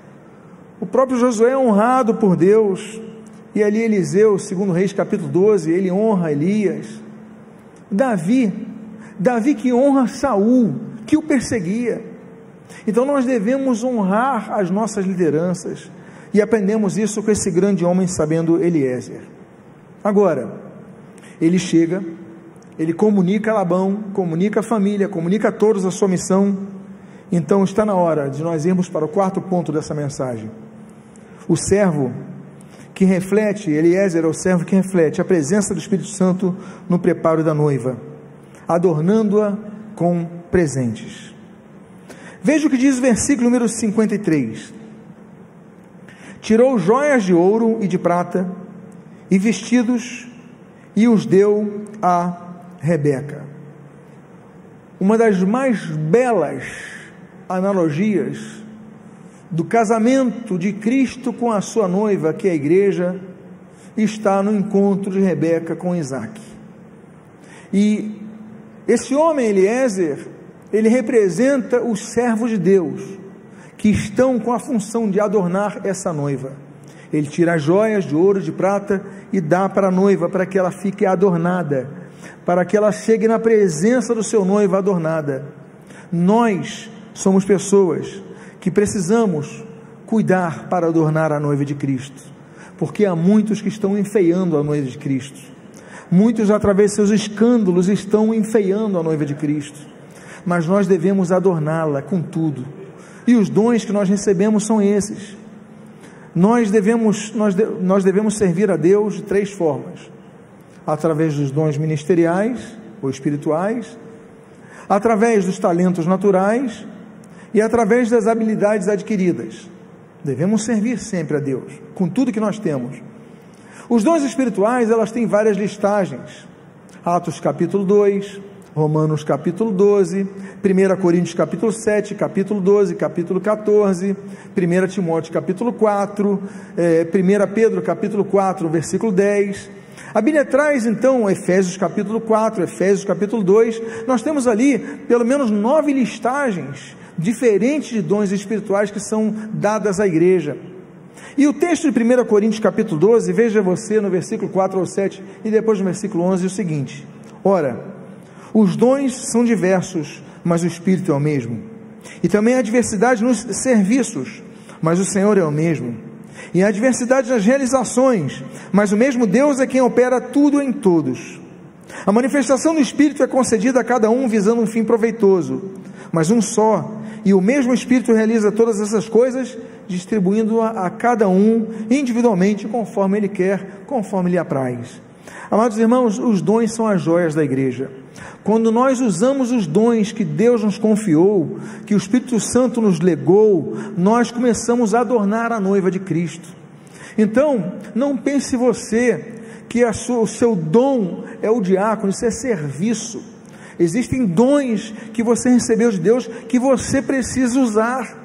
o próprio Josué é honrado por Deus, e ali Eliseu, 2 Reis capítulo 12, ele honra Elias. Davi que honra Saul, que o perseguia. Então nós devemos honrar as nossas lideranças, e aprendemos isso com esse grande homem, sabendo Eliezer. Agora, ele chega, ele comunica a Labão, comunica a família, comunica a todos a sua missão. Então está na hora de nós irmos para o quarto ponto dessa mensagem. O servo que reflete, Eliezer é o servo que reflete a presença do Espírito Santo no preparo da noiva, adornando-a com presentes. Veja o que diz o versículo número 53. Tirou joias de ouro e de prata, e vestidos, e os deu a Rebeca. Uma das mais belas analogias do casamento de Cristo com a sua noiva, que é a igreja, está no encontro de Rebeca com Isaac. E esse homem, Eliezer, ele representa os servos de Deus, que estão com a função de adornar essa noiva. Ele tira as joias de ouro, de prata, e dá para a noiva, para que ela fique adornada, para que ela chegue na presença do seu noivo adornada. Nós somos pessoas que precisamos cuidar para adornar a noiva de Cristo, porque há muitos que estão enfeiando a noiva de Cristo, muitos através de seus escândalos estão enfeiando a noiva de Cristo, mas nós devemos adorná-la com tudo, e os dons que nós recebemos são esses. Nós devemos servir a Deus de três formas: através dos dons ministeriais ou espirituais, através dos talentos naturais e através das habilidades adquiridas. Devemos servir sempre a Deus, com tudo que nós temos. Os dons espirituais, elas têm várias listagens: Atos capítulo 2, Romanos capítulo 12, 1 Coríntios capítulo 7, capítulo 12, capítulo 14, 1 Timóteo capítulo 4, 1 Pedro capítulo 4, versículo 10. A Bíblia traz então Efésios capítulo 4, Efésios capítulo 2, nós temos ali pelo menos 9 listagens diferentes de dons espirituais que são dadas à igreja. E o texto de 1 Coríntios capítulo 12, veja você no versículo 4 ao 7 e depois no versículo 11 o seguinte: ora, os dons são diversos, mas o Espírito é o mesmo, e também há diversidade nos serviços, mas o Senhor é o mesmo, e há diversidade nas realizações, mas o mesmo Deus é quem opera tudo em todos. A manifestação do Espírito é concedida a cada um visando um fim proveitoso, mas um só, e o mesmo Espírito realiza todas essas coisas, distribuindo a cada um individualmente, conforme Ele quer, conforme lhe apraz. Amados irmãos, os dons são as joias da igreja. Quando nós usamos os dons que Deus nos confiou, que o Espírito Santo nos legou, nós começamos a adornar a noiva de Cristo. Então, não pense você que o seu dom é o diácono, isso é serviço. Existem dons que você recebeu de Deus que você precisa usar.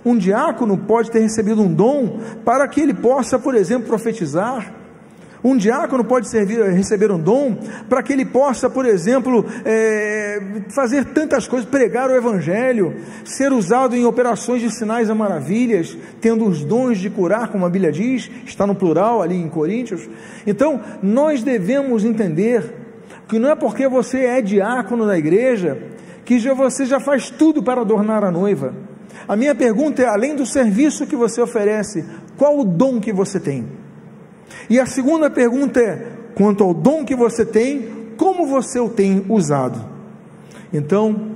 Um diácono pode ter recebido um dom para que ele possa, por exemplo, profetizar. Um diácono pode receber um dom para que ele possa, por exemplo, fazer tantas coisas, pregar o evangelho, ser usado em operações de sinais e maravilhas, tendo os dons de curar, como a Bíblia diz, está no plural ali em Coríntios. Então, nós devemos entender que não é porque você é diácono da igreja, que você já faz tudo para adornar a noiva. A minha pergunta é, além do serviço que você oferece, qual o dom que você tem? E a segunda pergunta é, quanto ao dom que você tem, como você o tem usado? Então,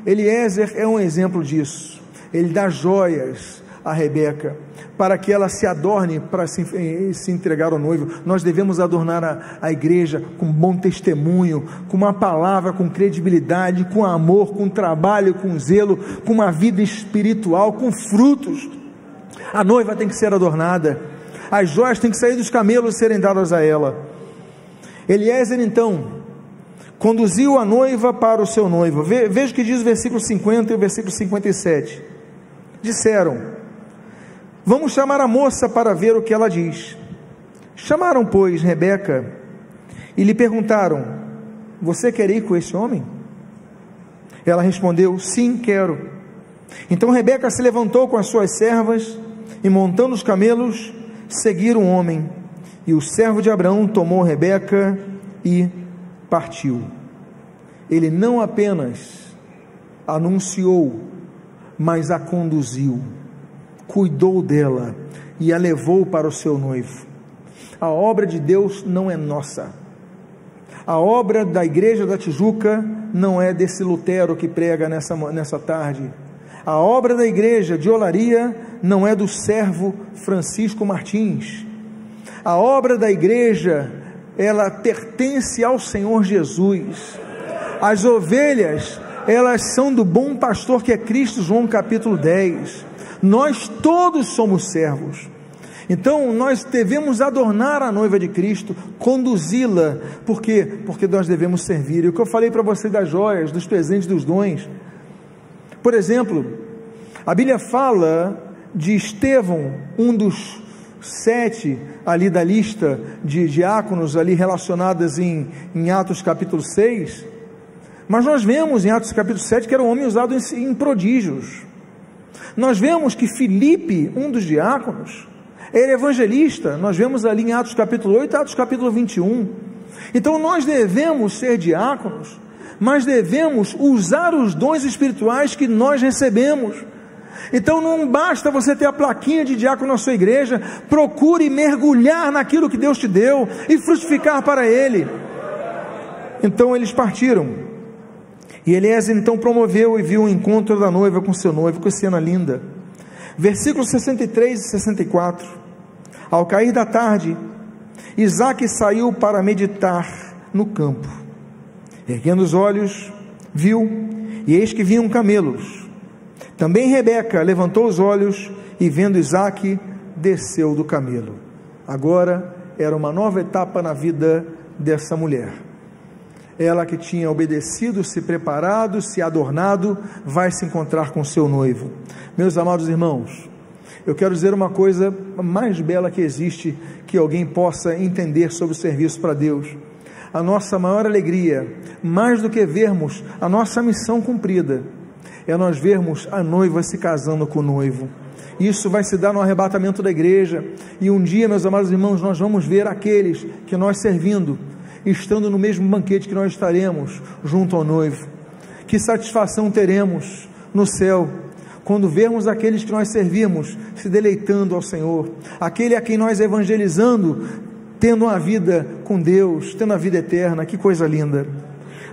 Eliezer é um exemplo disso. Ele dá joias a Rebeca, para que ela se adorne para se entregar ao noivo. Nós devemos adornar a igreja com bom testemunho, com uma palavra, com credibilidade, com amor, com trabalho, com zelo, com uma vida espiritual, com frutos. A noiva tem que ser adornada. As joias têm que sair dos camelos e serem dadas a ela. Eliezer então conduziu a noiva para o seu noivo. Veja o que diz o versículo 50 e o versículo 57. Disseram: vamos chamar a moça para ver o que ela diz. Chamaram, pois, Rebeca e lhe perguntaram: você quer ir com esse homem? Ela respondeu: sim, quero. Então Rebeca se levantou com as suas servas e, montando os camelos, seguiram o homem, e o servo de Abraão tomou Rebeca e partiu. Ele não apenas anunciou, mas a conduziu, cuidou dela e a levou para o seu noivo. A obra de Deus não é nossa. A obra da igreja da Tijuca não é desse Lutero que prega nessa tarde. A obra da igreja de Olaria não é do servo Francisco Martins. A obra da igreja, ela pertence ao Senhor Jesus. As ovelhas, elas são do bom pastor que é Cristo, João capítulo 10. Nós todos somos servos. Então nós devemos adornar a noiva de Cristo, conduzi-la. Por quê? Porque nós devemos servir. E o que eu falei para você das joias, dos presentes, dos dons. Por exemplo, a Bíblia fala de Estevão, um dos 7 ali da lista de diáconos ali relacionadas em Atos capítulo 6, mas nós vemos em Atos capítulo 7 que era um homem usado em prodígios. Nós vemos que Filipe, um dos diáconos, era evangelista. Nós vemos ali em Atos capítulo 8 e Atos capítulo 21. Então nós devemos ser diáconos, mas devemos usar os dons espirituais que nós recebemos. Então não basta você ter a plaquinha de diácono na sua igreja, procure mergulhar naquilo que Deus te deu e frutificar para Ele. Então eles partiram, e Eliezer então promoveu e viu o encontro da noiva com seu noivo. Que cena linda. Versículos 63 e 64. Ao cair da tarde, Isaque saiu para meditar no campo. Erguendo os olhos, viu, e eis que vinham camelos. Também Rebeca levantou os olhos e, vendo Isaque, desceu do camelo. Agora era uma nova etapa na vida dessa mulher. Ela que tinha obedecido, se preparado, se adornado, vai se encontrar com seu noivo. Meus amados irmãos, eu quero dizer uma coisa mais bela que existe, que alguém possa entender sobre o serviço para Deus. A nossa maior alegria, mais do que vermos a nossa missão cumprida, é nós vermos a noiva se casando com o noivo. Isso vai se dar no arrebatamento da igreja, e um dia, meus amados irmãos, nós vamos ver aqueles que nós servindo, estando no mesmo banquete que nós estaremos junto ao noivo. Que satisfação teremos no céu, quando vermos aqueles que nós servimos se deleitando ao Senhor, aquele a quem nós evangelizando, tendo uma vida com Deus, tendo a vida eterna. Que coisa linda.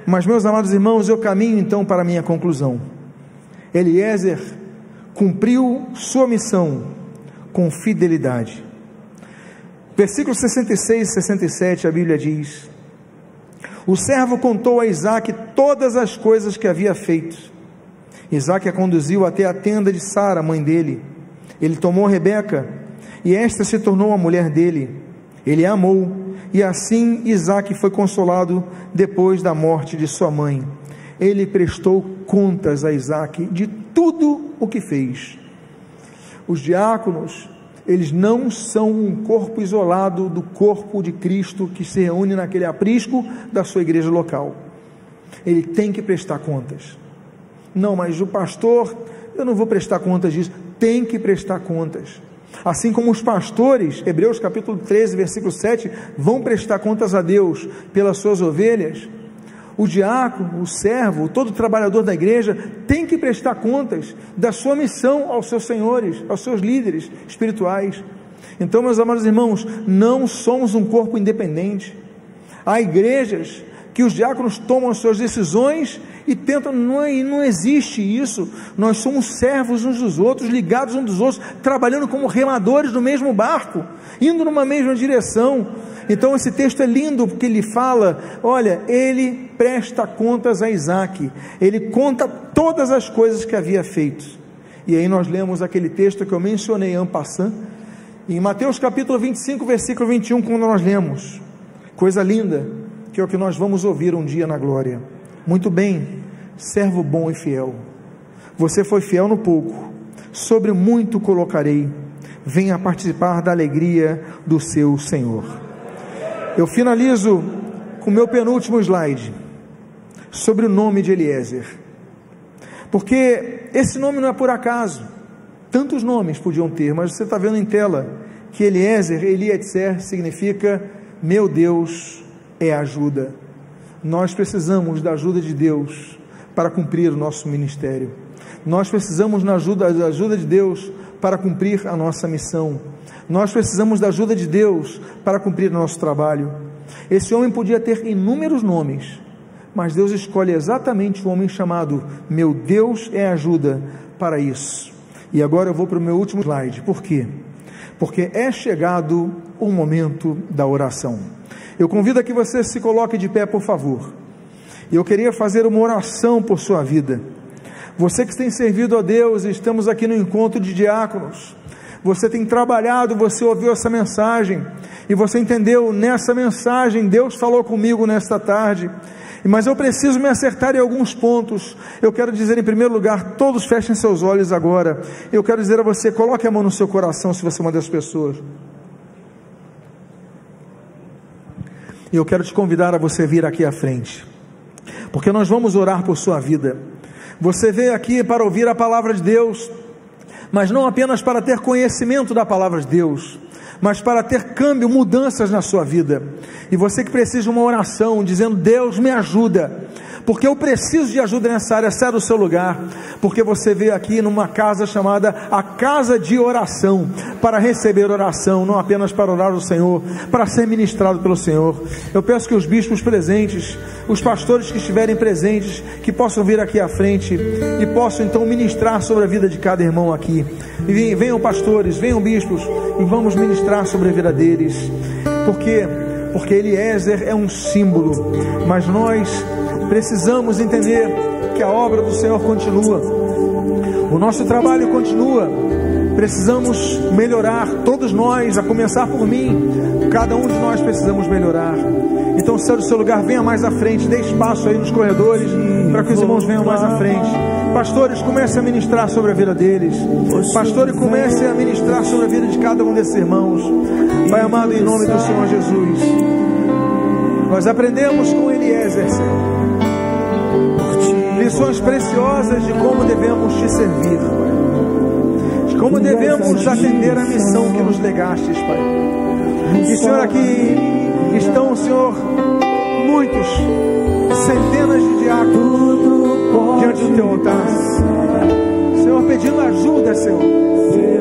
Mas, meus amados irmãos, eu caminho então para a minha conclusão. Eliezer cumpriu sua missão com fidelidade. Versículos 66 e 67, a Bíblia diz: o servo contou a Isaque todas as coisas que havia feito. Isaque a conduziu até a tenda de Sara, mãe dele. Ele tomou Rebeca, e esta se tornou a mulher dele. Ele a amou, e assim Isaque foi consolado depois da morte de sua mãe. Ele prestou contas a Isaque de tudo o que fez. Os diáconos, eles não são um corpo isolado do corpo de Cristo que se reúne naquele aprisco da sua igreja local. Ele tem que prestar contas. Não, mas o pastor, eu não vou prestar contas disso. Tem que prestar contas. Assim como os pastores, Hebreus capítulo 13, versículo 7, vão prestar contas a Deus pelas suas ovelhas, o diácono, o servo, todo trabalhador da igreja tem que prestar contas da sua missão aos seus senhores, aos seus líderes espirituais. Então, meus amados irmãos, não somos um corpo independente. Há igrejas que os diáconos tomam as suas decisões e tentam, não existe isso. Nós somos servos uns dos outros, ligados uns dos outros, trabalhando como remadores do mesmo barco, indo numa mesma direção. Então esse texto é lindo, porque ele fala, olha, ele presta contas a Isaque, ele conta todas as coisas que havia feito. E aí nós lemos aquele texto que eu mencionei en passant, em Mateus capítulo 25, versículo 21, quando nós lemos, coisa linda, que é o que nós vamos ouvir um dia na glória. Muito bem, servo bom e fiel, você foi fiel no pouco, sobre muito colocarei, venha participar da alegria do seu Senhor. Eu finalizo com o meu penúltimo slide, sobre o nome de Eliezer, porque esse nome não é por acaso. Tantos nomes podiam ter, mas você está vendo em tela, que Eliezer, Elietzer, significa, meu Deus é ajuda. Nós precisamos da ajuda de Deus, para cumprir o nosso ministério, nós precisamos da ajuda de Deus, para cumprir a nossa missão, nós precisamos da ajuda de Deus, para cumprir o nosso trabalho. Esse homem podia ter inúmeros nomes, mas Deus escolhe exatamente o homem chamado, meu Deus é ajuda, para isso. E agora eu vou para o meu último slide. Por quê? Porque é chegado o momento da oração. Eu convido a que você se coloque de pé, por favor. Eu queria fazer uma oração por sua vida. Você que tem servido a Deus, estamos aqui no encontro de diáconos. Você tem trabalhado, você ouviu essa mensagem, e você entendeu, nessa mensagem, Deus falou comigo nesta tarde, mas eu preciso me acertar em alguns pontos. Eu quero dizer, em primeiro lugar, todos fechem seus olhos agora. Eu quero dizer a você, coloque a mão no seu coração, se você é uma dessas pessoas. E eu quero te convidar a você vir aqui à frente, porque nós vamos orar por sua vida. Você veio aqui para ouvir a palavra de Deus, mas não apenas para ter conhecimento da palavra de Deus, mas para ter câmbio, mudanças na sua vida. E você que precisa de uma oração, dizendo, Deus me ajuda, porque eu preciso de ajuda nessa área, sai do seu lugar, porque você veio aqui numa casa chamada a casa de oração, para receber oração, não apenas para orar ao Senhor, para ser ministrado pelo Senhor. Eu peço que os bispos presentes, os pastores que estiverem presentes, que possam vir aqui à frente, e possam então ministrar sobre a vida de cada irmão aqui. E venham pastores, venham bispos, e vamos ministrar sobre a vida deles. Porque Eliezer é um símbolo, mas nós precisamos entender que a obra do Senhor continua, o nosso trabalho continua. Precisamos melhorar, todos nós, a começar por mim, cada um de nós precisamos melhorar. Então, saia do seu lugar, venha mais à frente, dê espaço aí nos corredores, para que os irmãos venham mais à frente. Pastores, comecem a ministrar sobre a vida deles. Pastores, comecem a ministrar sobre a vida de cada um desses irmãos. Pai amado, em nome do Senhor Jesus, nós aprendemos com Eliezer, Senhor, lições preciosas de como devemos te servir, Pai, de como devemos atender a missão que nos legastes, Pai. E, Senhor, aqui estão, Senhor, muitos, centenas de diáconos diante do teu altar, Senhor, pedindo ajuda, Senhor,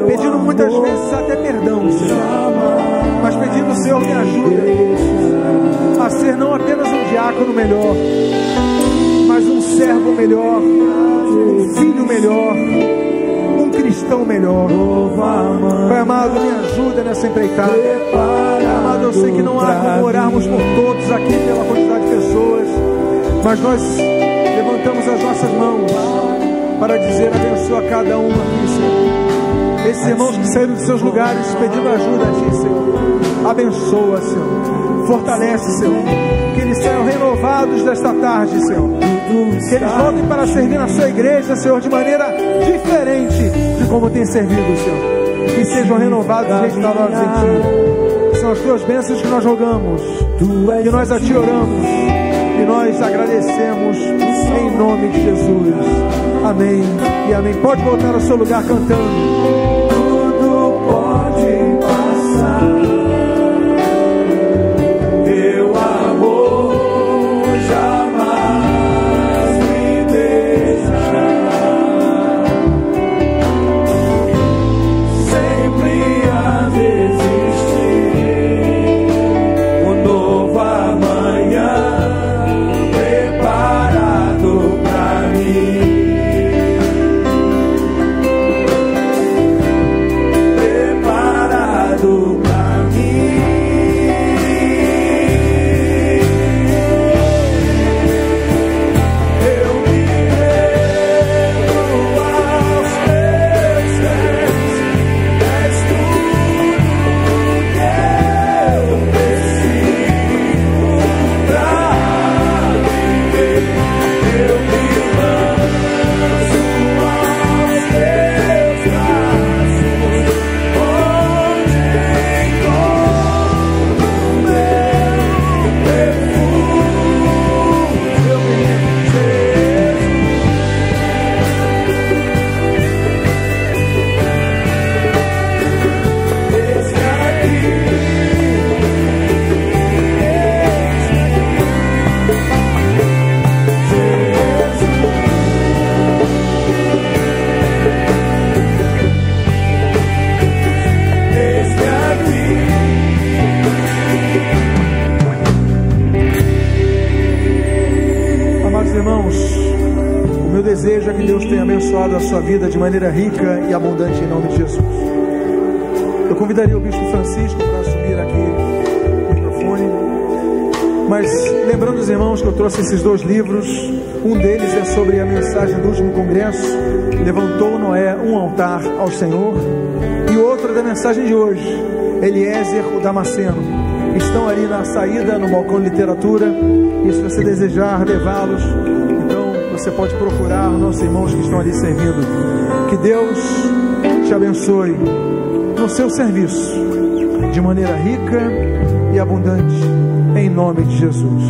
pedindo muitas vezes até perdão, Senhor, mas pedindo, Senhor, me ajuda a ser não apenas um diácono melhor, mas um servo melhor, um filho melhor, um cristão melhor. Pai amado, me ajuda nessa empreitada. eu sei que não há como orarmos por todos aqui pela quantidade de pessoas, mas nós levantamos as nossas mãos para dizer: abençoa cada um aqui, Senhor. Esses irmãos que saíram de seus lugares pedindo ajuda a Ti, Senhor, abençoa, Senhor, fortalece, Senhor, que eles sejam renovados desta tarde, Senhor, que eles voltem para servir na Sua igreja, Senhor, de maneira diferente de como tem servido, Senhor, que sejam renovados e restaurados em Ti. São as Tuas bênçãos que nós rogamos, que nós a Ti oramos e nós agradecemos em nome de Jesus. Amém e amém. Pode voltar ao seu lugar cantando. Tudo pode passar, Teu amor jamais me deixará. Sempre há de existir um novo amanhã preparado pra mim. Deseja que Deus tenha abençoado a sua vida de maneira rica e abundante em nome de Jesus. Eu convidaria o Bispo Francisco para assumir aqui o microfone, mas lembrando os irmãos que eu trouxe esses 2 livros. Um deles é sobre a mensagem do último congresso, Levantou Noé um altar ao Senhor, e o outro é da mensagem de hoje, Eliezer o Damasceno. Estão ali na saída, no balcão de literatura, e se você desejar levá-los, você pode procurar os nossos irmãos que estão ali servindo. Que Deus te abençoe no seu serviço de maneira rica e abundante, em nome de Jesus.